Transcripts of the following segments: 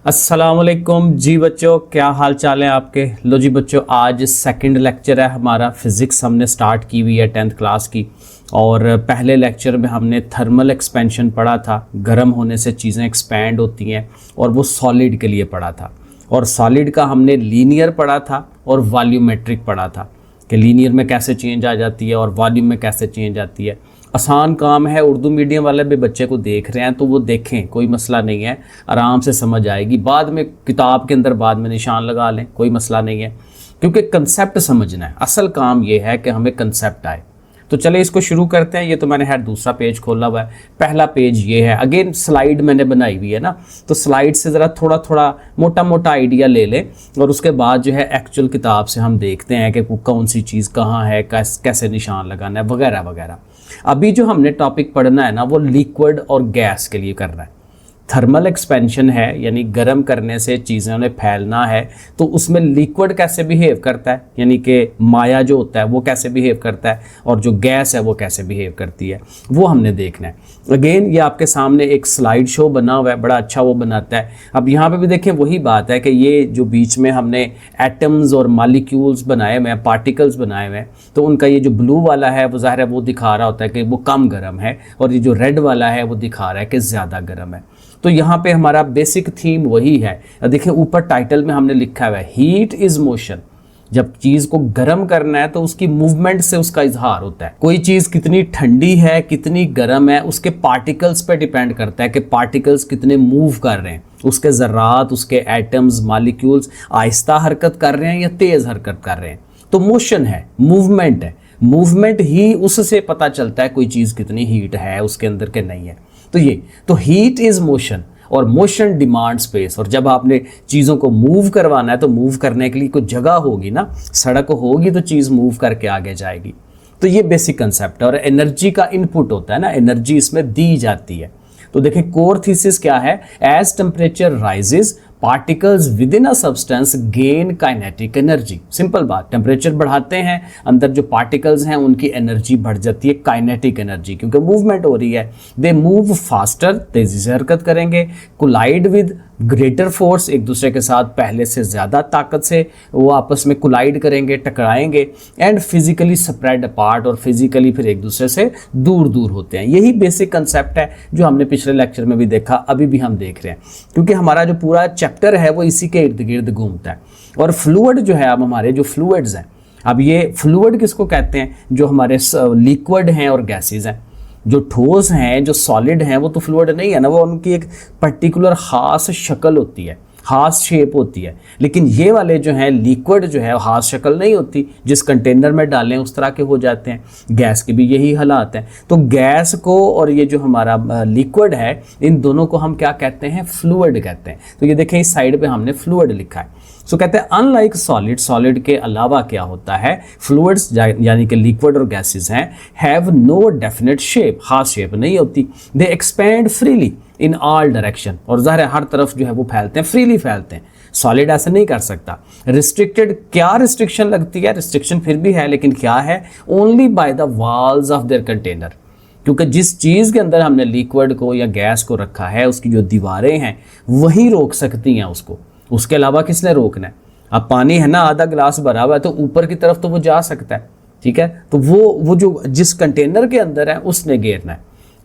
अस्सलामुअलैकुम जी बच्चों, क्या हाल चाल है आपके। लो जी बच्चों, आज सेकंड लेक्चर है हमारा। फिज़िक्स हमने स्टार्ट की हुई है 10th क्लास की। और पहले लेक्चर में हमने थर्मल एक्सपेंशन पढ़ा था, गर्म होने से चीज़ें एक्सपैंड होती हैं, और वो सॉलिड के लिए पढ़ा था। और सॉलिड का हमने लीनियर पढ़ा था और वॉल्यूमेट्रिक पढ़ा था कि लीनियर में कैसे चेंज आ जाती है और वॉल्यूम में कैसे चेंज आती है। आसान काम है, उर्दू मीडियम वाले भी बच्चे को देख रहे हैं तो वो देखें, कोई मसला नहीं है, आराम से समझ आएगी। बाद में किताब के अंदर बाद में निशान लगा लें, कोई मसला नहीं है, क्योंकि कंसेप्ट समझना है। असल काम ये है कि हमें कंसेप्ट आए। तो चले इसको शुरू करते हैं। ये तो मैंने है दूसरा पेज खोला हुआ है, पहला पेज ये है। अगेन स्लाइड मैंने बनाई हुई है ना, तो स्लाइड से ज़रा थोड़ा थोड़ा मोटा मोटा आइडिया ले लें, और उसके बाद जो है एक्चुअल किताब से हम देखते हैं कि कौन सी चीज़ कहाँ है, कैसे निशान लगाना है, वगैरह वगैरह। अभी जो हमने टॉपिक पढ़ना है ना, वो लिक्विड और गैस के लिए करना है। थर्मल एक्सपेंशन है, यानी गर्म करने से चीज़ों ने फैलना है, तो उसमें लिक्विड कैसे बिहेव करता है, यानी कि माया जो होता है वो कैसे बिहेव करता है, और जो गैस है वो कैसे बिहेव करती है, वो हमने देखना है। अगेन ये आपके सामने एक स्लाइड शो बना हुआ है, बड़ा अच्छा वो बनाता है। अब यहाँ पे भी देखें, वही बात है कि ये जो बीच में हमने एटम्स और मॉलिक्यूल्स बनाए हुए हैं, पार्टिकल्स बनाए हुए हैं, तो उनका ये जो ब्लू वाला है वो ज़ाहिर है वो दिखा रहा होता है कि वो कम गर्म है, और ये जो रेड वाला है वो दिखा रहा है कि ज़्यादा गर्म है। तो यहाँ पे हमारा बेसिक थीम वही है। देखिए ऊपर टाइटल में हमने लिखा हुआ है हीट इज मोशन। जब चीज़ को गर्म करना है तो उसकी मूवमेंट से उसका इजहार होता है। कोई चीज़ कितनी ठंडी है, कितनी गर्म है, उसके पार्टिकल्स पे डिपेंड करता है कि पार्टिकल्स कितने मूव कर रहे हैं, उसके ज़र्रात, उसके एटम्स, मॉलिक्यूल्स आहिस्ता हरकत कर रहे हैं या तेज़ हरकत कर रहे हैं। तो मोशन है, मूवमेंट है। मूवमेंट ही उससे पता चलता है कोई चीज़ कितनी हीट है उसके अंदर के नहीं है। तो हीट इज मोशन, और मोशन डिमांड स्पेस। और जब आपने चीज़ों को मूव करवाना है तो मूव करने के लिए कोई जगह होगी ना, सड़क होगी तो चीज़ मूव करके आगे जाएगी। तो ये बेसिक कंसेप्ट है। और एनर्जी का इनपुट होता है ना, एनर्जी इसमें दी जाती है। तो देखें कोर थीसिस क्या है, as temperature rises particles within a substance gain kinetic energy. Simple बात, टेम्परेचर बढ़ाते हैं, अंदर जो पार्टिकल्स हैं उनकी एनर्जी बढ़ जाती है, काइनेटिक एनर्जी, क्योंकि मूवमेंट हो रही है। दे मूव फास्टर, तेजी से हरकत करेंगे। कोलाइड विद ग्रेटर फोर्स, एक दूसरे के साथ पहले से ज़्यादा ताकत से वो आपस में कोलाइड करेंगे, टकराएंगे। एंड फिजिकली स्प्रेड अपार्ट, और फिजिकली फिर एक दूसरे से दूर दूर होते हैं। यही बेसिक कंसेप्ट है जो हमने पिछले लेक्चर में भी देखा, अभी भी हम देख रहे हैं, क्योंकि हमारा जो पूरा चैप्टर है वो इसी के इर्द गिर्द घूमता है। और फ्लूइड जो है, अब हमारे जो फ्लूइड्स हैं, अब ये फ्लूइड किसको कहते हैं, जो हमारे लिक्विड हैं और गैसेज हैं। जो ठोस हैं, जो सॉलिड हैं, वो तो फ्लूइड नहीं है ना, वो उनकी एक पर्टिकुलर ख़ास शक्ल होती है, खास शेप होती है। लेकिन ये वाले जो हैं लिक्विड जो है खास शक्ल नहीं होती, जिस कंटेनर में डालें उस तरह के हो जाते हैं। गैस के भी यही हालात हैं। तो गैस को और ये जो हमारा लिक्विड है, इन दोनों को हम क्या कहते हैं, फ्लूइड कहते हैं। तो ये देखें इस साइड पे हमने फ्लूइड लिखा है। सो कहते हैं अनलाइक सॉलिड, सॉलिड के अलावा क्या होता है, फ्लूइड्स यानी कि लिक्विड और गैसेस हैं, हैव नो डेफिनेट शेप, खास शेप नहीं होती। They expand freely in all direction, और ज़ाहिर है हर तरफ जो है वो फैलते हैं, फ्रीली फैलते हैं। सॉलिड ऐसा नहीं कर सकता। रिस्ट्रिक्टेड, क्या रिस्ट्रिक्शन लगती है, रिस्ट्रिक्शन फिर भी है, लेकिन क्या है, only by the walls of their container. क्योंकि जिस चीज़ के अंदर हमने लिक्विड को या गैस को रखा है, उसकी जो दीवारें हैं वही रोक सकती हैं उसको, उसके अलावा किसने रोकना है। अब पानी है ना, आधा गिलास भरा हुआ है तो ऊपर की तरफ तो वो जा सकता है, ठीक है, तो वो जो जिस कंटेनर के अंदर है उसने घेरना है,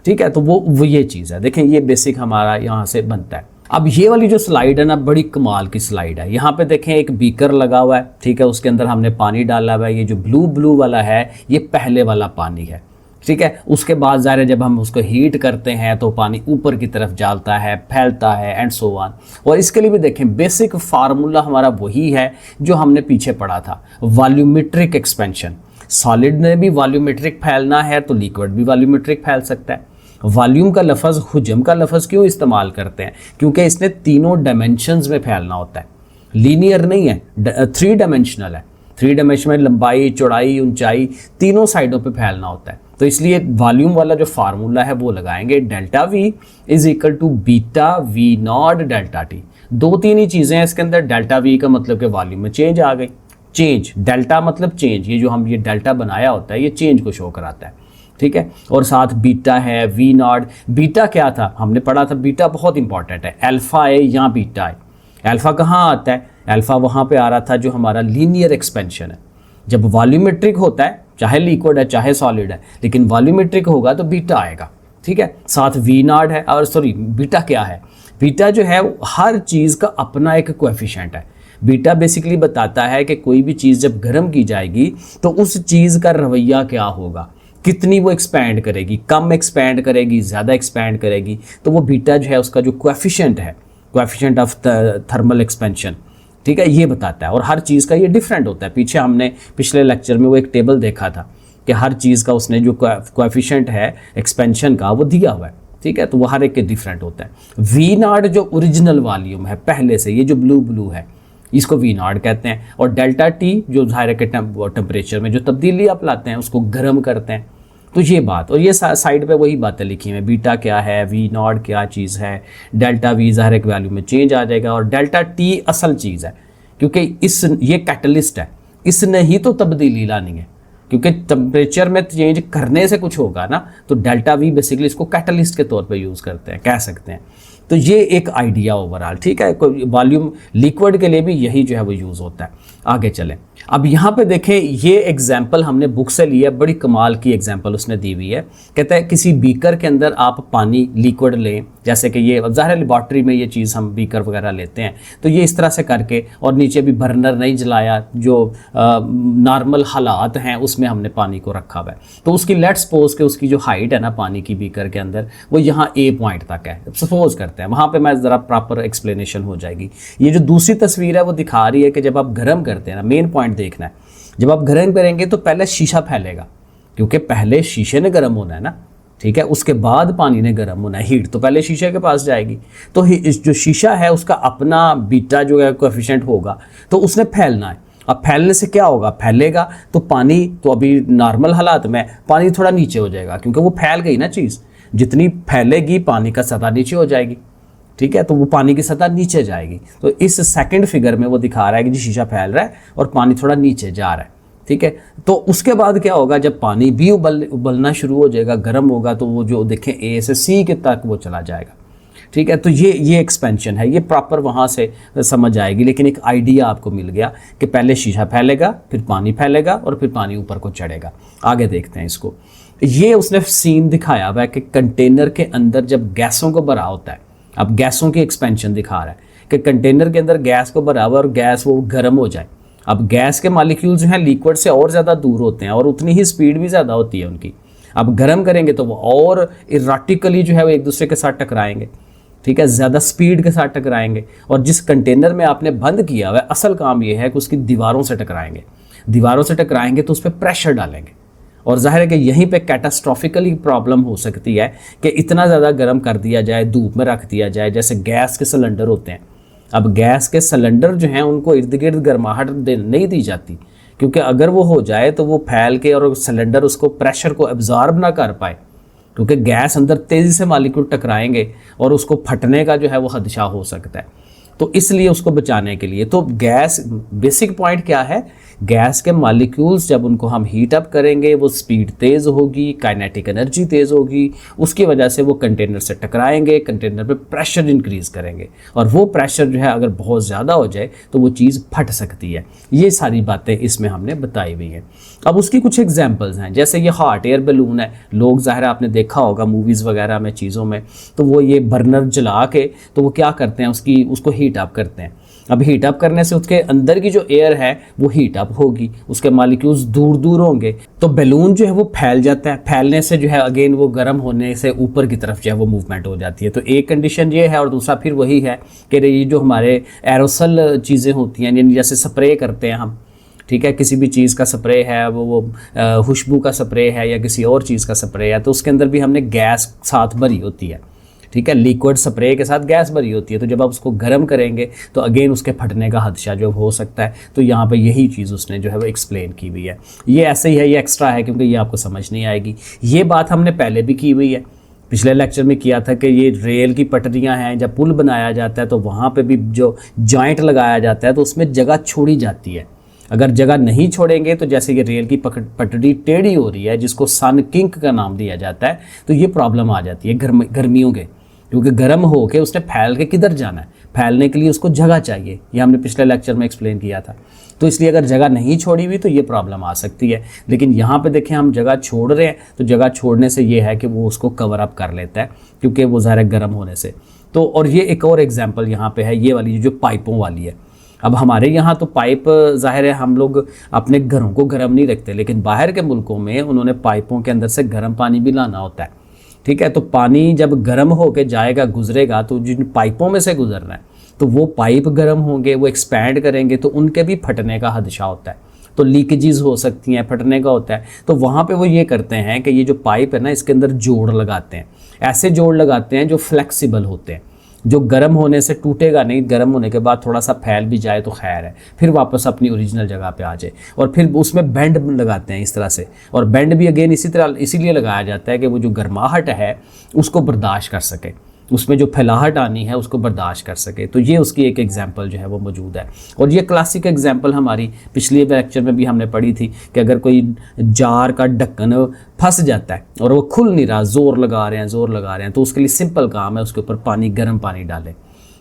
ठीक है। तो वो ये चीज़ है। देखें ये बेसिक हमारा यहाँ से बनता है। अब ये वाली जो स्लाइड है ना, बड़ी कमाल की स्लाइड है। यहाँ पे देखें एक बीकर लगा हुआ है, ठीक है, उसके अंदर हमने पानी डाला हुआ है। ये जो ब्लू वाला है ये पहले वाला पानी है, ठीक है। उसके बाद ज़ाहिर है जब हम उसको हीट करते हैं तो पानी ऊपर की तरफ जाता है, फैलता है, एंड सो ऑन। और इसके लिए भी देखें बेसिक फार्मूला हमारा वही है जो हमने पीछे पढ़ा था, वॉल्यूमेट्रिक एक्सपेंशन। सॉलिड ने भी वॉल्यूमेट्रिक फैलना है तो लिक्विड भी वॉल्यूमेट्रिक फैल सकता है। वॉल्यूम का लफ्ज़, हुजम का लफ्ज़ क्यों इस्तेमाल करते हैं, क्योंकि इसने तीनों डायमेंशंस में फैलना होता है, लीनियर नहीं है, 3 डायमेंशनल है। 3 डायमेंशन में लंबाई, चौड़ाई, ऊंचाई तीनों साइडों पे फैलना होता है। तो इसलिए वॉल्यूम वाला जो फार्मूला है वो लगाएंगे, delta V is equal to beta V naught delta T. 2-3 ही चीज़ें हैं इसके अंदर। डेल्टा वी का मतलब कि वॉल्यूम में चेंज आ गई, चेंज, डेल्टा मतलब चेंज, ये जो हम ये डेल्टा बनाया होता है ये चेंज को शो कराता है, ठीक है। और साथ बीटा है, वी नॉट। बीटा क्या था, हमने पढ़ा था, बीटा बहुत इंपॉर्टेंट है, अल्फा है या बीटा है। अल्फ़ा कहाँ आता है? अल्फ़ा वहाँ पे आ रहा था जो हमारा लीनियर एक्सपेंशन है। जब वॉल्यूमेट्रिक होता है, चाहे लिक्विड है चाहे सॉलिड है, लेकिन वॉल्यूमेट्रिक होगा तो बीटा आएगा, ठीक है। साथ वी नॉट है, और सॉरी बीटा क्या है? बीटा जो है हर चीज़ का अपना एक कोएफिशिएंट है। बीटा बेसिकली बताता है कि कोई भी चीज़ जब गर्म की जाएगी तो उस चीज़ का रवैया क्या होगा, कितनी वो एक्सपैंड करेगी, कम एक्सपैंड करेगी, ज़्यादा एक्सपैंड करेगी। तो वो बीटा जो है उसका जो कोएफिशिएंट है, कोएफिशिएंट ऑफ थर्मल एक्सपेंशन, ठीक है, ये बताता है। और हर चीज़ का ये डिफरेंट होता है। पीछे हमने पिछले लेक्चर में वो एक टेबल देखा था कि हर चीज़ का उसने जो कोएफिशिएंट है एक्सपेंशन का वो दिया हुआ है, ठीक है। तो वो हर एक के डिफरेंट होता है। वी नॉट जो ओरिजिनल वॉल्यूम है पहले से, ये जो ब्लू है इसको वी नॉट कहते हैं। और डेल्टा टी जो ज़ाहिर के टेम्परेचर में जो तब्दीली आप लाते हैं उसको गर्म करते हैं। तो ये बात, और ये साइड पे वही बातें लिखी हैं, बीटा क्या है, वी नॉट क्या चीज़ है, डेल्टा वी ज़ाहिर एक वैल्यू में चेंज आ जाएगा, और डेल्टा टी असल चीज़ है क्योंकि ये कैटलिस्ट है, इसने ही तो तब्दीली लानी है, क्योंकि टेम्परेचर में चेंज करने से कुछ होगा ना। तो डेल्टा वी बेसिकली इसको कैटलिस्ट के तौर पे यूज़ करते हैं, कह सकते हैं। तो ये एक आइडिया ओवरऑल, ठीक है। वॉल्यूम लिक्विड के लिए भी यही जो है वो यूज़ होता है। आगे चलें। अब यहाँ पे देखें, ये एग्जाम्पल हमने बुक से लिया, बड़ी कमाल की एग्जाम्पल उसने दी हुई है। कहता है किसी बीकर के अंदर आप पानी लिक्विड लें, जैसे कि ये ज़ाहिर लेबॉर्ट्री में ये चीज़ हम बीकर वगैरह लेते हैं, तो ये इस तरह से करके, और नीचे भी बर्नर नहीं जलाया, जो नॉर्मल हालात हैं उसमें हमने पानी को रखा हुआ है। तो उसकी लेट्स सपोज के उसकी जो हाइट है ना पानी की बीकर के अंदर, वो यहाँ ए पॉइंट तक है, सपोज करते हैं। वहाँ पर मैं ज़रा प्रॉपर एक्सप्लेनेशन हो जाएगी। ये जो दूसरी तस्वीर है वो दिखा रही है कि जब आप गर्म करते हैं ना, मेन पॉइंट देखना है, जब आप गर्म करेंगे तो पहले शीशा फैलेगा, क्योंकि पहले शीशे ने गर्म होना है ना, ठीक है, उसके बाद पानी ने गर्म होना है। हीट तो पहले शीशे के पास जाएगी, तो जो शीशा है उसका अपना बीटा जो है कोएफिशिएंट होगा, तो उसने फैलना है। अब फैलने से क्या होगा, फैलेगा तो पानी, तो अभी नॉर्मल हालात में पानी थोड़ा नीचे हो जाएगा, क्योंकि वो फैल गई ना चीज़, जितनी फैलेगी पानी का सतह नीचे हो जाएगी, ठीक है। तो वो पानी की सतह नीचे जाएगी। तो इस सेकंड फिगर में वो दिखा रहा है कि जी शीशा फैल रहा है और पानी थोड़ा नीचे जा रहा है, ठीक है। तो उसके बाद क्या होगा, जब पानी भी उबलना शुरू हो जाएगा, गर्म होगा, तो वो जो देखें ए से सी के तक वो चला जाएगा, ठीक है। तो ये एक्सपेंशन है, ये प्रॉपर वहाँ से समझ आएगी। लेकिन एक आइडिया आपको मिल गया कि पहले शीशा फैलेगा, फिर पानी फैलेगा, और फिर पानी ऊपर को चढ़ेगा। आगे देखते हैं इसको। ये उसने सीन दिखाया हुआ है कि कंटेनर के अंदर जब गैसों को भरा होता है, अब गैसों की एक्सपेंशन दिखा रहा है कि कंटेनर के अंदर गैस को भरा हुआ और गैस वो गर्म हो जाए। अब गैस के मॉलिक्यूल्स जो हैं लिक्विड से और ज़्यादा दूर होते हैं और उतनी ही स्पीड भी ज़्यादा होती है उनकी। अब गर्म करेंगे तो वो और इराटिकली जो है वो एक दूसरे के साथ टकराएंगे, ठीक है, ज़्यादा स्पीड के साथ टकराएंगे। और जिस कंटेनर में आपने बंद किया हुआ है, असल काम ये है कि उसकी दीवारों से टकराएंगे। दीवारों से टकराएंगे तो उस पर प्रेशर डालेंगे, और जाहिर है कि यहीं पे कैटास्ट्रॉफिकली प्रॉब्लम हो सकती है कि इतना ज़्यादा गर्म कर दिया जाए, धूप में रख दिया जाए। जैसे गैस के सिलेंडर होते हैं, अब गैस के सिलेंडर जो हैं उनको इर्द गिर्द गर्माहट नहीं दी जाती, क्योंकि अगर वो हो जाए तो वो फैल के और सिलेंडर उसको प्रेशर को एब्जॉर्ब ना कर पाए, क्योंकि गैस अंदर तेज़ी से मॉलिक्यूल टकराएंगे और उसको फटने का जो है वो खदशा हो सकता है। तो इसलिए उसको बचाने के लिए, तो गैस बेसिक पॉइंट क्या है, गैस के मॉलिक्यूल्स जब उनको हम हीट अप करेंगे वो स्पीड तेज़ होगी, काइनेटिक एनर्जी तेज़ होगी, उसकी वजह से वो कंटेनर से टकराएंगे, कंटेनर पे प्रेशर इंक्रीज़ करेंगे, और वो प्रेशर जो है अगर बहुत ज़्यादा हो जाए तो वो चीज़ फट सकती है। ये सारी बातें इसमें हमने बताई हुई हैं। अब उसकी कुछ एग्जांपल्स हैं, जैसे ये हॉट एयर बैलून है। लोग ज़ाहिर आपने देखा होगा मूवीज़ वगैरह में, चीज़ों में, तो वो ये बर्नर जला के तो वो क्या करते हैं, उसको हीट अप करते हैं। अब हीट अप करने से उसके अंदर की जो एयर है वो हीट अप होगी, उसके मॉलिक्यूल्स दूर दूर होंगे, तो बैलून जो है वो फैल जाता है। फैलने से जो है अगेन वो गर्म होने से ऊपर की तरफ जो है वो मूवमेंट हो जाती है। तो एक कंडीशन ये है, और दूसरा फिर वही है कि ये जो हमारे एरोसल चीज़ें होती हैं, यानी जैसे स्प्रे करते हैं हम, ठीक है, किसी भी चीज़ का स्प्रे है, वो खुशबू का स्प्रे है या किसी और चीज़ का स्प्रे है, तो उसके अंदर भी हमने गैस साथ भरी होती है, ठीक है, लिक्विड स्प्रे के साथ गैस भरी होती है। तो जब आप उसको गर्म करेंगे तो अगेन उसके फटने का खदशा जो हो सकता है। तो यहाँ पे यही चीज़ उसने जो है वो एक्सप्लेन की हुई है। ये ऐसे ही है, ये एक्स्ट्रा है क्योंकि ये आपको समझ नहीं आएगी। ये बात हमने पहले भी की हुई है, पिछले लेक्चर में किया था कि ये रेल की पटरियाँ हैं, जब पुल बनाया जाता है तो वहाँ पर भी जो जॉइंट लगाया जाता है तो उसमें जगह छोड़ी जाती है। अगर जगह नहीं छोड़ेंगे तो जैसे ये रेल की पटरी टेढ़ी हो रही है, जिसको सन किंक का नाम दिया जाता है, तो ये प्रॉब्लम आ जाती है गर्मियों के, क्योंकि गर्म हो के उसने फैल के किधर जाना है, फैलने के लिए उसको जगह चाहिए, ये हमने पिछले लेक्चर में एक्सप्लेन किया था। तो इसलिए अगर जगह नहीं छोड़ी हुई तो ये प्रॉब्लम आ सकती है। लेकिन यहाँ पे देखें हम जगह छोड़ रहे हैं, तो जगह छोड़ने से ये है कि वो उसको कवर अप कर लेता है, क्योंकि वो ज़ाहिर गर्म होने से। तो और ये एक और एग्जांपल यहाँ पे है, ये वाली जो पाइपों वाली है। अब हमारे यहाँ तो पाइप ज़ाहिर है हम लोग अपने घरों को गर्म नहीं रखते, लेकिन बाहर के मुल्कों में उन्होंने पाइपों के अंदर से गर्म पानी भी लाना होता है, ठीक है। तो पानी जब गर्म होके जाएगा, गुजरेगा, तो जिन पाइपों में से गुजरना है तो वो पाइप गर्म होंगे, वो एक्सपैंड करेंगे, तो उनके भी फटने का खदशा होता है, तो लीकेजेस हो सकती हैं, फटने का होता है। तो वहाँ पे वो ये करते हैं कि ये जो पाइप है ना, इसके अंदर जोड़ लगाते हैं, ऐसे जोड़ लगाते हैं जो फ्लेक्सिबल होते हैं, जो गर्म होने से टूटेगा नहीं, गर्म होने के बाद थोड़ा सा फैल भी जाए तो खैर है, फिर वापस अपनी ओरिजिनल जगह पे आ जाए। और फिर उसमें बेंड लगाते हैं इस तरह से, और बेंड भी अगेन इसी तरह इसीलिए लगाया जाता है कि वो जो गर्माहट है उसको बर्दाश्त कर सके, उसमें जो फैलाहट आनी है उसको बर्दाश्त कर सके। तो ये उसकी एक एग्जांपल जो है वो मौजूद है। और ये क्लासिक एग्जांपल हमारी पिछले लेक्चर में भी हमने पढ़ी थी कि अगर कोई जार का ढक्कन फंस जाता है और वो खुल नहीं रहा, जोर लगा रहे हैं, तो उसके लिए सिंपल काम है, उसके ऊपर पानी, गर्म पानी डालें।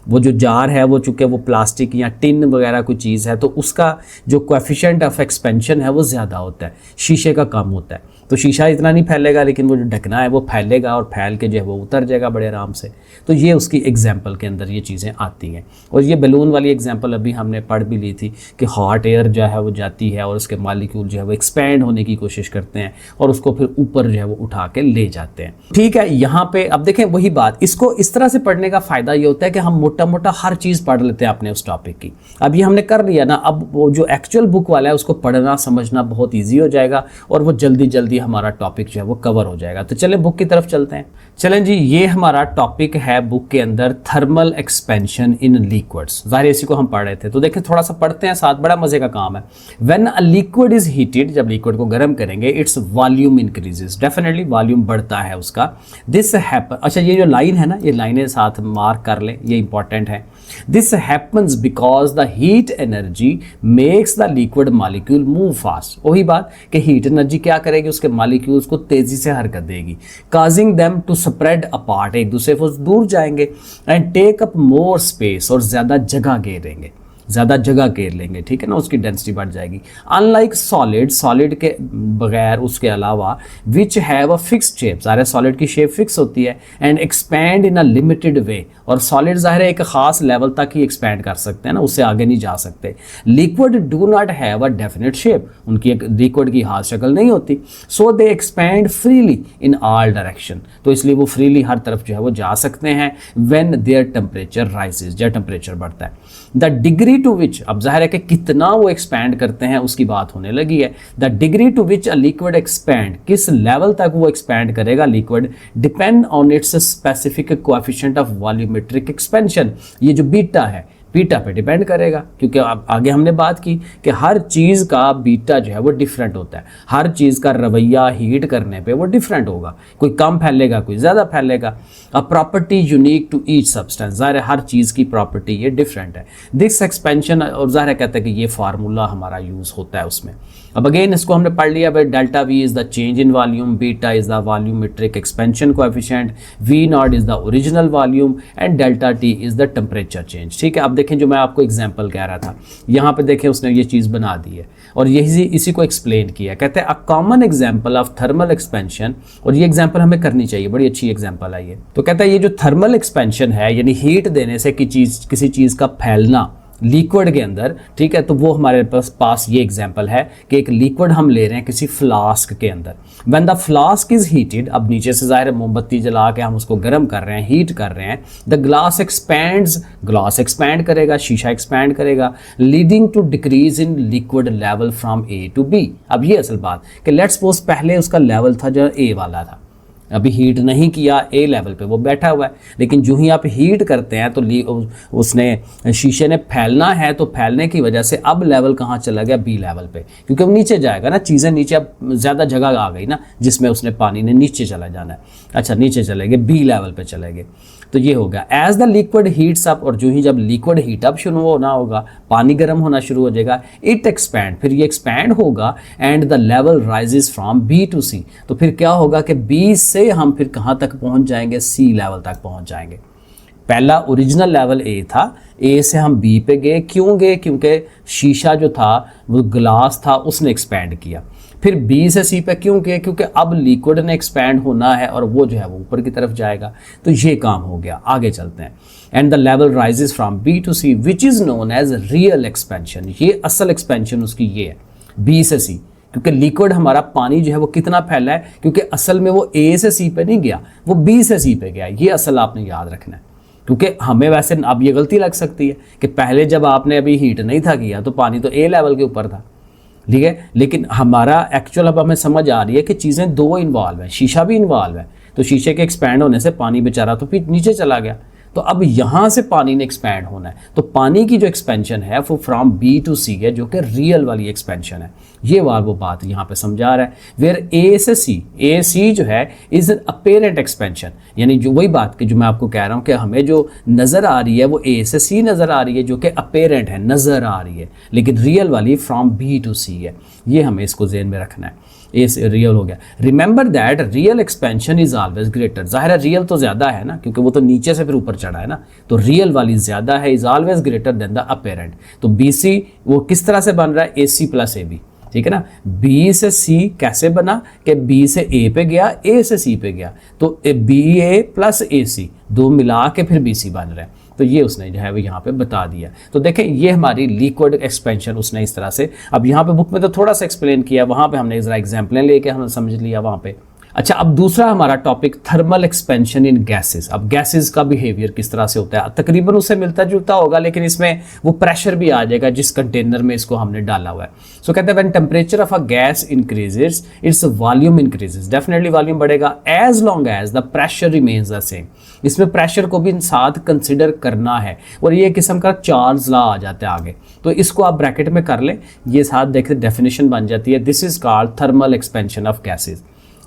वो जो जार है वो चूँकि वो प्लास्टिक या टिन वगैरह कोई चीज़ है, तो उसका जो कोएफिशिएंट ऑफ एक्सपेंशन है वो ज़्यादा होता है, शीशे का कम होता है। तो शीशा इतना नहीं फैलेगा, लेकिन वो जो ढकना है वो फैलेगा, और फैल के जो है वो उतर जाएगा बड़े आराम से। तो ये उसकी एग्जांपल के अंदर ये चीज़ें आती हैं। और ये बैलून वाली एग्जांपल अभी हमने पढ़ भी ली थी कि हॉट एयर जो है वो जाती है और उसके मॉलिक्यूल जो है वो एक्सपैंड होने की कोशिश करते हैं और उसको फिर ऊपर जो है वो उठा के ले जाते हैं, ठीक है। यहाँ पे अब देखें वही बात, इसको इस तरह से पढ़ने का फ़ायदा ये होता है कि हम मोटा मोटा हर चीज़ पढ़ लेते हैं अपने उस टॉपिक की। अब ये हमने कर लिया ना, अब वो जो एक्चुअल बुक वाला है उसको पढ़ना समझना बहुत ईजी हो जाएगा, और वो जल्दी जल्दी हमारा टॉपिक जो है वो कवर हो जाएगा। तो चलें बुक की तरफ चलते हैं। चलें जी, ये हमारा टॉपिक है बुक के अंदर, थर्मल एक्सपेंशन इन लिक्विड्स। ज़ाहिर इसी को हम पढ़ रहे थे, तो देखें थोड़ा सा पढ़ते हैं साथ, बड़ा मजे का काम है। When a liquid is heated, जब लिक्विड को गर्म करेंगे, it's volume increases, definitely volume बढ़ता है उसका। दिस हैपन, अच्छा ये जो लाइन है ना, ये लाइनें साथ मार्क कर लें, ये इंपॉर्टेंट है। This happens because the heat energy makes the liquid molecule move fast. वही बात कि हीट एनर्जी क्या करेगी, उसके मॉलिक्यूल्स को तेजी से हरकत देगी, causing them to spread apart, एक दूसरे से दूर जाएंगे, and take up more space, और ज्यादा जगह घेरेंगे, ज़्यादा जगह घेर लेंगे, ठीक है ना, उसकी डेंसिटी बढ़ जाएगी। अनलाइक सॉलिड के बगैर, उसके अलावा, which have a fixed shape, ज़ाहिर सॉलिड की शेप फिक्स होती है, and expand in a limited way, और सॉलिड ज़ाहिर एक ख़ास लेवल तक ही एक्सपैंड कर सकते हैं ना, उससे आगे नहीं जा सकते। Liquid do not have a definite shape, उनकी एक लिक्विड की खास शक्ल नहीं होती, so they expand freely in all direction, तो इसलिए वो फ्रीली हर तरफ जो है वो जा सकते हैं। व्हेन देयर टेम्परेचर राइजेज, जब टेम्परेचर बढ़ता है। द डिग्री टू विच, अब जाहिर है कि कितना वो एक्सपैंड करते हैं उसकी बात होने लगी है। The degree to which a liquid expand, किस लेवल तक वो एक्सपैंड करेगा liquid, depend on its specific coefficient of volumetric expansion, ये जो बीटा है, बीटा पे डिपेंड करेगा, क्योंकि अब आगे हमने बात की कि हर चीज़ का बीटा जो है वो डिफरेंट होता है, हर चीज़ का रवैया हीट करने पे वो डिफरेंट होगा, कोई कम फैलेगा, कोई ज़्यादा फैलेगा। A property unique to each substance, ज़ाहिर है हर चीज़ की प्रॉपर्टी ये डिफरेंट है। दिस एक्सपेंशन, और ज़ाहिर है कहते हैं कि ये फार्मूला हमारा यूज़ होता है उसमें। अब अगेन इसको हमने पढ़ लिया भाई, delta V is the change in volume, beta is the volumetric expansion coefficient, V naught is the original volume, and delta T is the temperature change, ठीक है। अब देखें जो मैं आपको एग्जांपल कह रहा था, यहाँ पे देखें उसने ये चीज़ बना दी है और यही इसी को एक्सप्लेन किया। कहते हैं a common example of thermal expansion, और ये एग्जांपल हमें करनी चाहिए, बड़ी अच्छी एग्जांपल है ये। तो कहता है ये जो थर्मल एक्सपेंशन है, यानी हीट देने से किसी चीज़ का फैलना लिक्विड के अंदर, ठीक है, तो वो हमारे पास ये एग्जांपल है कि एक लिक्विड हम ले रहे हैं किसी फ्लास्क के अंदर। When the flask is heated, अब नीचे से ज़ाहिर मोमबत्ती जला के हम उसको गर्म कर रहे हैं, हीट कर रहे हैं। The glass expands, glass expand करेगा, शीशा एक्सपैंड करेगा, leading to decrease in liquid level from A to B. अब ये असल बात कि लेट्स सपोज पहले उसका लेवल था जो ए वाला था, अभी हीट नहीं किया, ए लेवल पे वो बैठा हुआ है, लेकिन जो ही आप हीट करते हैं तो उसने शीशे ने फैलना है, तो फैलने की वजह से अब लेवल कहाँ चला गया, बी लेवल पे, क्योंकि वो नीचे जाएगा ना, चीज़ें नीचे, अब ज़्यादा जगह आ गई ना जिसमें उसने पानी ने नीचे चला जाना है। अच्छा, नीचे चले गए, बी लेवल पे चले गए, तो ये होगा as the liquid heats up, और जो ही जब लिक्विड हीट अप शुरू होना होगा, पानी गर्म होना शुरू हो जाएगा, इट एक्सपैंड, फिर ये एक्सपैंड होगा, and the level rises from B to C, तो फिर क्या होगा कि बी से हम फिर कहाँ तक पहुँच जाएंगे, सी लेवल तक पहुँच जाएंगे। पहला ओरिजिनल लेवल ए था, ए से हम बी पे गए, क्यों गए? क्योंकि शीशा जो था वो ग्लास था, उसने एक्सपैंड किया। फिर बी से सी पे क्यों गए? क्योंकि अब लिक्विड ने एक्सपैंड होना है और वो जो है वो ऊपर की तरफ जाएगा। तो ये काम हो गया। आगे चलते हैं। And the level rises from B to C which is known as real expansion. ये असल एक्सपेंशन उसकी ये है, बी से सी। क्योंकि लिक्विड हमारा पानी जो है वो कितना फैला है, क्योंकि असल में वो ए से सी पे नहीं गया, वो बी से सी पे गया। ये असल आपने याद रखना है। क्योंकि हमें वैसे अब ये गलती लग सकती है कि पहले जब आपने अभी हीट नहीं था किया तो पानी तो ए लेवल के ऊपर था, ठीक है। लेकिन हमारा एक्चुअल अब हमें समझ आ रही है कि चीज़ें दो इन्वॉल्व हैं, शीशा भी इन्वॉल्व है। तो शीशे के एक्सपैंड होने से पानी बेचारा तो फिर नीचे चला गया। तो अब यहाँ से पानी ने एक्सपैंड होना है। तो पानी की जो एक्सपेंशन है वो फ्रॉम बी टू सी है, जो कि रियल वाली एक्सपेंशन है। ये वो बात यहाँ पे समझा रहा है। वेयर ए से सी, ए सी जो है इज एन अपेरेंट एक्सपेंशन, यानी जो वही बात की जो मैं आपको कह रहा हूँ कि हमें जो नज़र आ रही है वो ए से सी नज़र आ रही है, जो कि अपेरेंट है, नज़र आ रही है, लेकिन रियल वाली फ्रॉम बी टू सी है। ये हमें इसको ज़हन में रखना है। ए से रियल हो गया। Remember that real expansion is always greater. जाहिर है रियल तो ज़्यादा है ना, क्योंकि वो तो नीचे से फिर ऊपर चढ़ा है ना, तो रियल वाली ज़्यादा है, is always greater than the apparent. तो बी सी वो किस तरह से बन रहा है? ए सी प्लस ए बी, ठीक है ना। बी से सी कैसे बना कि बी से ए पे गया, ए से सी पे गया, तो बी ए प्लस ए सी दो मिला के फिर बी सी बन रहा है। तो ये उसने जो है वो यहाँ पे बता दिया। तो देखें ये हमारी लिक्विड एक्सपेंशन उसने इस तरह से, अब यहाँ पे बुक में तो थोड़ा सा एक्सप्लेन किया, वहाँ पे हमने ज़रा एग्जाम्पलें लेके हमने समझ लिया वहाँ पे। अच्छा, अब दूसरा हमारा टॉपिक थर्मल एक्सपेंशन इन गैसेस। अब गैसेस का बिहेवियर किस तरह से होता है, तकरीबन उससे मिलता जुलता होगा, लेकिन इसमें वो प्रेशर भी आ जाएगा जिस कंटेनर में इसको हमने डाला हुआ है। सो कहते हैं when temperature of a gas increases its volume increases. Definitely volume बढ़ेगा as long as the pressure remains the same. इसमें प्रेशर को भी साथ कंसिडर करना है, और ये किस्म का चार्ल्स लॉ आ जाता है आगे। तो इसको आप ब्रैकेट में कर लें, ये साथ देखते डेफिनेशन बन जाती है। This is called thermal expansion of gases.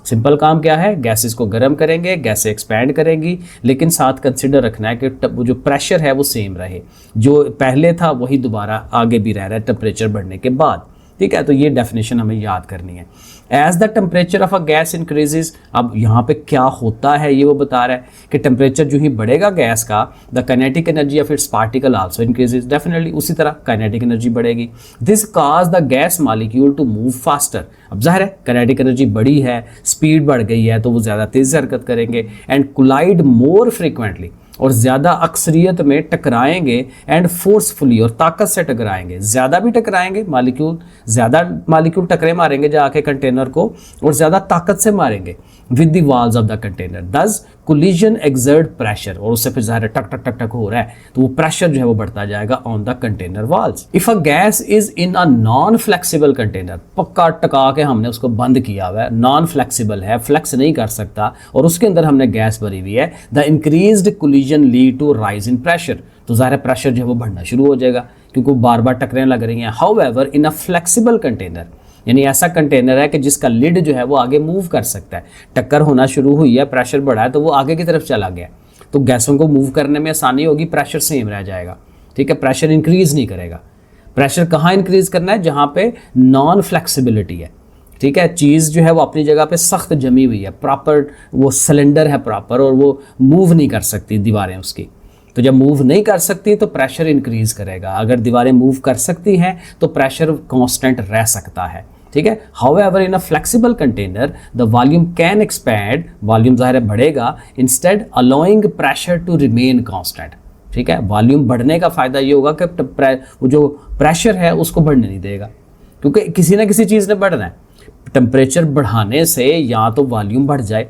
Simple काम क्या है, गैसेस को गर्म करेंगे, गैसें एक्सपैंड करेंगी, लेकिन साथ कंसिडर रखना है कि जो प्रेशर है वो सेम रहे, जो पहले था वही दोबारा आगे भी रह रहा है टेम्परेचर बढ़ने के बाद, ठीक है। तो ये डेफिनेशन हमें याद करनी है। As the temperature of a gas increases, अब यहाँ पे क्या होता है ये वो बता रहा है कि टेम्परेचर जो ही बढ़ेगा गैस का, the kinetic energy of its particle also increases. Definitely उसी तरह काइनेटिक एनर्जी बढ़ेगी। This cause the gas molecule to move faster. अब जाहिर है काइनेटिक एनर्जी बढ़ी है, स्पीड बढ़ गई है, तो वो ज़्यादा तेज़ से हरकत करेंगे। एंड कोलाइड मोर फ्रिक्वेंटली, और ज़्यादा अक्सरियत में टकराएंगे। एंड फोर्सफुली, और ताकत से टकराएंगे, ज़्यादा भी टकराएंगे मालिक्यूल, ज़्यादा मालिक्यूल टकरे मारेंगे जाके कंटेनर को, और ज़्यादा ताकत से मारेंगे with the walls of the container. दस कोलिजन एक्सर्ट प्रेशर, और उससे फिर ज़ाहिर टक टक टक टक हो रहा है, तो वो प्रेशर जो है वो बढ़ता जाएगा on the container walls. If a gas is in a non flexible container, पक्का टका के हमने उसको बंद किया हुआ है, नॉन फ्लेक्सिबल है, फ्लेक्स नहीं कर सकता, और उसके अंदर हमने गैस भरी हुई है, the increased collision lead to rise in pressure. तो ज़ाहिर प्रेशर जो है वो बढ़ना शुरू हो जाएगा, क्योंकि वो बार बार टकरें लग रही हैं। However in a flexible container, यानी ऐसा कंटेनर है कि जिसका लिड जो है वो आगे मूव कर सकता है, टक्कर होना शुरू हुई है, प्रेशर बढ़ा है, तो वो आगे की तरफ चला गया, तो गैसों को मूव करने में आसानी होगी, प्रेशर सेम रह जाएगा, ठीक है। प्रेशर इंक्रीज नहीं करेगा। प्रेशर कहाँ इंक्रीज करना है? जहाँ पे नॉन फ्लेक्सिबिलिटी है, ठीक है। चीज़ जो है वो अपनी जगह पे सख्त जमी हुई है, प्रॉपर वो सिलेंडर है प्रॉपर, और वो मूव नहीं कर सकती दीवारें उसकी। तो जब मूव नहीं कर सकती तो प्रेशर इंक्रीज करेगा। अगर दीवारें मूव कर सकती हैं तो प्रेशर कांस्टेंट रह सकता है, ठीक है। However in a flexible container the volume can expand, volume ज़ाहिर बढ़ेगा, instead allowing pressure to remain constant, ठीक है। वॉल्यूम बढ़ने का फ़ायदा ये होगा कि वो जो प्रेशर है उसको बढ़ने नहीं देगा, क्योंकि किसी ना किसी चीज़ ने बढ़ना है। टेम्परेचर बढ़ाने से या तो वॉल्यूम बढ़ जाए,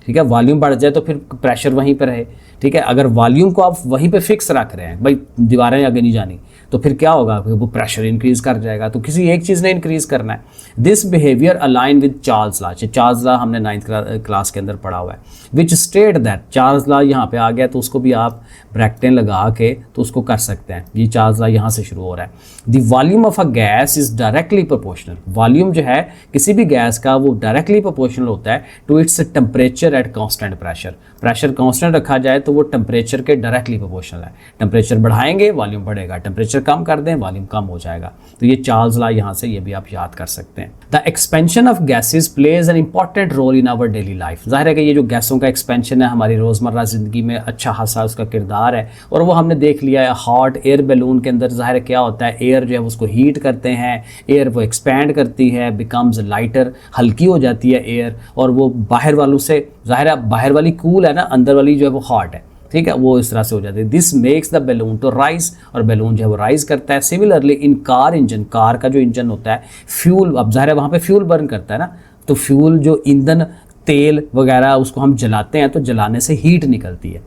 ठीक है, वॉल्यूम बढ़ जाए तो फिर प्रेशर वहीं पर रहे, ठीक है। अगर वॉल्यूम को आप वहीं पे फिक्स रख रहे हैं, भाई दीवारें आगे नहीं जानी, तो फिर क्या होगा, वो प्रेशर इंक्रीज कर जाएगा। तो किसी एक चीज़ ने इंक्रीज करना है। This behaviour align with Charles law. Charles law हमने 9th क्लास के अंदर पढ़ा हुआ है, which state that, Charles law यहाँ पे आ गया तो उसको भी आप ब्रैकेटें लगा के तो उसको कर सकते हैं। ये चार्ल्स लॉ यहाँ से शुरू हो रहा है। The volume of a gas is directly proportional. Volume जो है किसी भी गैस का वो डायरेक्टली प्रोपोर्शनल होता है to its temperature at constant pressure. Pressure constant रखा जाए तो तो वो टेम्परेचर के डायरेक्टली प्रोपोर्शनल है। टेम्परेचर बढ़ाएंगे वॉल्यूम बढ़ेगा, टेम्परेचर कम कर दें वॉल्यूम कम हो जाएगा। तो ये चार्ल्स लॉ यहाँ से ये भी आप याद कर सकते हैं। The expansion of gases plays an important role in our daily life. जाहिर है कि ये जो गैसों का एक्सपेंशन है हमारी रोज़मर्रा ज़िंदगी में अच्छा खासा उसका किरदार है, और वो हमने देख लिया है। हॉट एयर बैलून के अंदर ज़ाहिर क्या होता है, एयर जो है उसको हीट करते हैं, एयर वो एक्सपैंड करती है, बिकम्स लाइटर, हल्की हो जाती है एयर, और वो बाहर वालों से, ज़ाहिर है बाहर वाली कूल है ना, अंदर वाली जो है वो हॉट है, ठीक है, वो इस तरह से हो जाती है। This makes the balloon to rise, और बैलून जो है वो राइज करता है। Similarly in car engine, car का जो इंजन होता है, फ्यूल, अब ज़ाहिर है वहाँ पे फ्यूल बर्न करता है ना, तो फ्यूल जो ईंधन तेल वगैरह उसको हम जलाते हैं, तो जलाने से हीट निकलती है,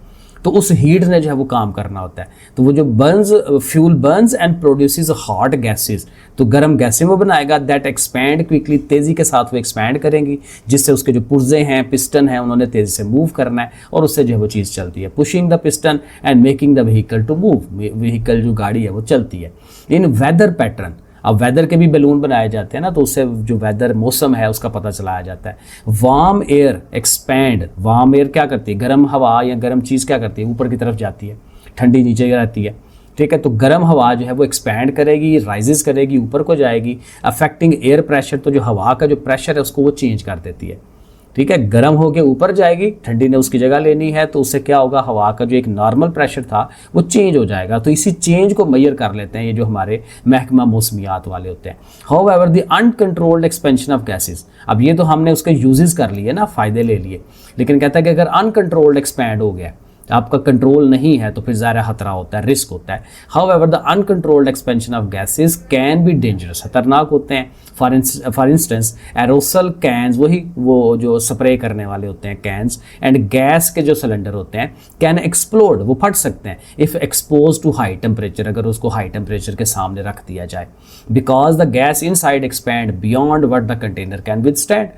तो उस हीट ने जो है वो काम करना होता है। तो वो Joe Burns, fuel Burns and produces hot gases, तो गर्म गैसें वो बनाएगा, दैट एक्सपैंड क्विकली, तेज़ी के साथ वो एक्सपैंड करेंगी, जिससे उसके जो पुर्जे हैं, पिस्टन है, उन्होंने तेज़ी से मूव करना है, और उससे जो है वो चीज़ चलती है। Pushing the piston and making the vehicle to move, vehicle जो गाड़ी है वो चलती है। इन वेदर पैटर्न, अब वेदर के भी बैलून बनाए जाते हैं ना, तो उससे जो वेदर मौसम है उसका पता चलाया जाता है। Warm air expand, warm air क्या करती है, गर्म हवा या गर्म चीज़ क्या करती है, ऊपर की तरफ जाती है, ठंडी नीचे रहती है, ठीक है। तो गर्म हवा जो है वो एक्सपैंड करेगी, राइजेस करेगी, ऊपर को जाएगी, अफेक्टिंग एयर प्रेशर, तो जो हवा का जो प्रेशर है उसको वो चेंज कर देती है, ठीक है। गर्म होकर ऊपर जाएगी, ठंडी ने उसकी जगह लेनी है, तो उससे क्या होगा, हवा का जो एक नॉर्मल प्रेशर था वो चेंज हो जाएगा। तो इसी चेंज को मेजर कर लेते हैं ये जो हमारे महकमा मौसमियात वाले होते हैं। However the uncontrolled expansion of gases, अब ये तो हमने उसके यूजेस कर लिए ना, फ़ायदे ले लिए, लेकिन कहता है कि अगर अनकंट्रोल्ड एक्सपैंड हो गया, आपका कंट्रोल नहीं है, तो फिर ज़्यादा खतरा होता है, रिस्क होता है। However the uncontrolled expansion of gases can be dangerous, खतरनाक होते हैं। फॉर इंस्टेंस एरोसल कैंस, वही वो जो स्प्रे करने वाले होते हैं कैंस, एंड गैस के जो सिलेंडर होते हैं, कैन एक्सप्लोड, वो फट सकते हैं, if expose to high temperature, अगर उसको हाई टेम्परेचर के सामने रख दिया जाए। Because the gas inside expand beyond what the container can withstand,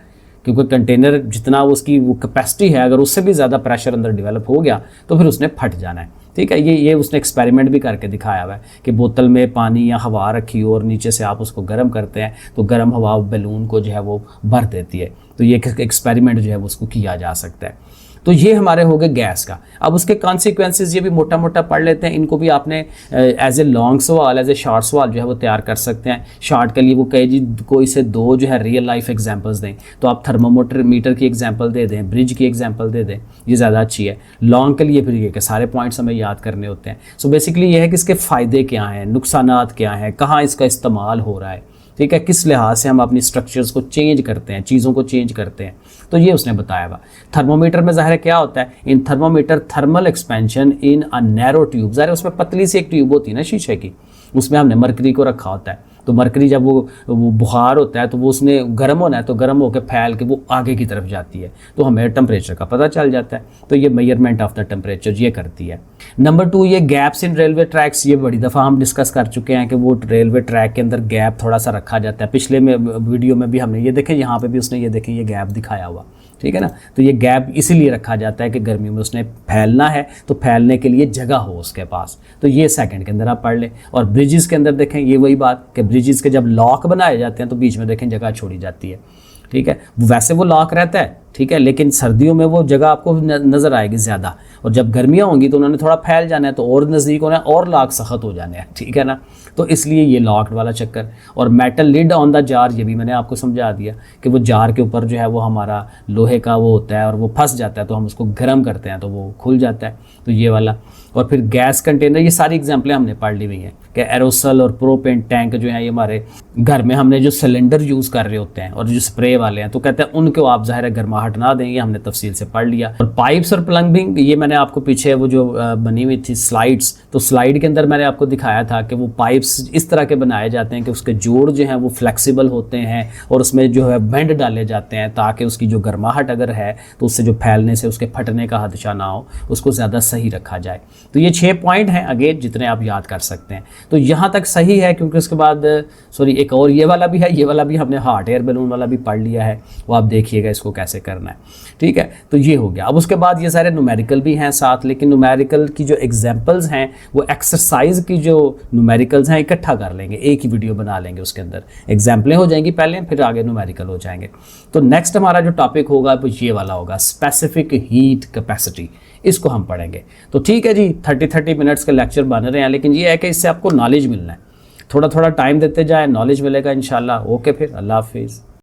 क्योंकि कंटेनर जितना उसकी वो कैपेसिटी है, अगर उससे भी ज़्यादा प्रेशर अंदर डेवलप हो गया तो फिर उसने फट जाना है, ठीक है। ये उसने एक्सपेरिमेंट भी करके दिखाया हुआ है कि बोतल में पानी या हवा रखी हो और नीचे से आप उसको गर्म करते हैं, तो गर्म हवा बैलून को जो है वो भर देती है। तो ये एक्सपेरिमेंट जो है उसको किया जा सकता है। तो ये हमारे हो गए गैस का। अब उसके कॉन्सिक्वेंसेस ये भी मोटा मोटा पढ़ लेते हैं, इनको भी आपने एज ए लॉन्ग सवाल, एज ए शॉर्ट सवाल जो है वो तैयार कर सकते हैं। शॉर्ट के लिए वो कहे जी कोई से दो जो है रियल लाइफ एग्जांपल्स दें, तो आप थर्मोमीटर मीटर की एग्जांपल दे दें, ब्रिज की एग्जांपल दे दें, ये ज़्यादा अच्छी है। लॉन्ग के लिए फिर ये कि सारे पॉइंट्स हमें याद करने होते हैं। सो बेसिकली ये है कि इसके फ़ायदे क्या हैं, नुकसानात क्या हैं, कहाँ इसका इस्तेमाल हो रहा है, ठीक है, किस लिहाज से हम अपनी स्ट्रक्चर्स को चेंज करते हैं, चीज़ों को चेंज करते हैं, तो ये उसने बताया हुआ। थर्मोमीटर में ज़ाहिर क्या होता है, in thermometer thermal expansion in a narrow tube, ज़ाहिर उसमें पतली सी एक ट्यूब होती है ना शीशे की, उसमें हमने मरकरी को रखा होता है। तो मरकरी जब वो बुखार होता है तो वो उसने गर्म होना है, तो गर्म होकर फैल के वो आगे की तरफ जाती है, तो हमें टेम्परेचर का पता चल जाता है। तो ये मेजरमेंट ऑफ द टेम्परेचर ये करती है। नंबर 2, ये गैप्स इन रेलवे ट्रैक्स, ये बड़ी दफ़ा हम डिस्कस कर चुके हैं कि वो रेलवे ट्रैक के अंदर गैप थोड़ा सा रखा जाता है। पिछले में वीडियो में भी हमने ये देखें, यहाँ पे भी उसने ये देखें, ये गैप दिखाया हुआ, ठीक है ना। तो ये गैप इसीलिए रखा जाता है कि गर्मी में उसने फैलना है, तो फैलने के लिए जगह हो उसके पास। तो ये सेकंड के अंदर आप पढ़ लें। और ब्रिजेस के अंदर देखें, ये वही बात कि ब्रिजेस के जब लॉक बनाए जाते हैं तो बीच में देखें जगह छोड़ी जाती है, ठीक है। वैसे वो लॉक रहता है, ठीक है, लेकिन सर्दियों में वो जगह आपको नज़र आएगी ज़्यादा, और जब गर्मियाँ होंगी तो उन्होंने थोड़ा फैल जाना है, तो और नज़दीक होना है और लॉक सख्त हो जाने हैं, ठीक है ना। तो इसलिए ये लॉक्ड वाला चक्कर। और metal lid on the jar, ये भी मैंने आपको समझा दिया कि वो जार के ऊपर जो है वो हमारा लोहे का वो होता है और वो फंस जाता है, तो हम उसको गर्म करते हैं तो वो खुल जाता है, तो ये वाला। और फिर गैस कंटेनर, ये सारी एग्जाम्पलें हमने पढ़ ली हुई हैं कि एरोसल और प्रोपेन टैंक जो है ये हमारे घर में हमने जो सिलेंडर यूज़ कर रहे होते हैं और जो स्प्रे वाले हैं, तो कहते हैं उनको आप ज़ाहिर है गर्माहट ना दें, ये हमने तफसील से पढ़ लिया। और पाइप्स और प्लम्बिंग, ये मैंने आपको पीछे वो जो बनी हुई थी स्लाइड्स, तो स्लाइड के अंदर मैंने आपको दिखाया था कि वो पाइप्स इस तरह के बनाए जाते हैं कि उसके जोड़ जो हैं वो फ्लेक्सिबल होते हैं और उसमें जो है बेंड डाले जाते हैं, ताकि उसकी जो गर्माहट अगर है तो उससे जो फैलने से उसके फटने का खदशा ना हो, उसको ज़्यादा सही रखा जाए। तो ये 6 पॉइंट हैं आगे जितने आप याद कर सकते हैं। तो यहाँ तक सही है, क्योंकि उसके बाद एक और ये वाला भी है, ये वाला भी हमने हॉट एयर बैलून वाला भी पढ़ लिया है, वो आप देखिएगा इसको कैसे करना है, ठीक है। तो ये हो गया। अब उसके बाद ये सारे न्यूमेरिकल भी हैं साथ, लेकिन न्यूमेरिकल की जो एग्जाम्पल्स हैं वो एक्सरसाइज की जो न्यूमेरिकल्स हैं इकट्ठा कर लेंगे, एक ही वीडियो बना लेंगे, उसके अंदर एग्जाम्पलें हो जाएंगी पहले, फिर आगे न्यूमेरिकल हो जाएंगे। तो नेक्स्ट हमारा जो टॉपिक होगा वो ये वाला होगा, स्पेसिफिक हीट कैपेसिटी। इसको हम पढ़ेंगे। तो ठीक है जी, 30 मिनट्स के लेक्चर बन रहे हैं, लेकिन ये है कि इससे आपको नॉलेज मिलना है, थोड़ा थोड़ा टाइम देते जाए, नॉलेज मिलेगा इंशाल्लाह। ओके, फिर अल्लाह हाफिज़।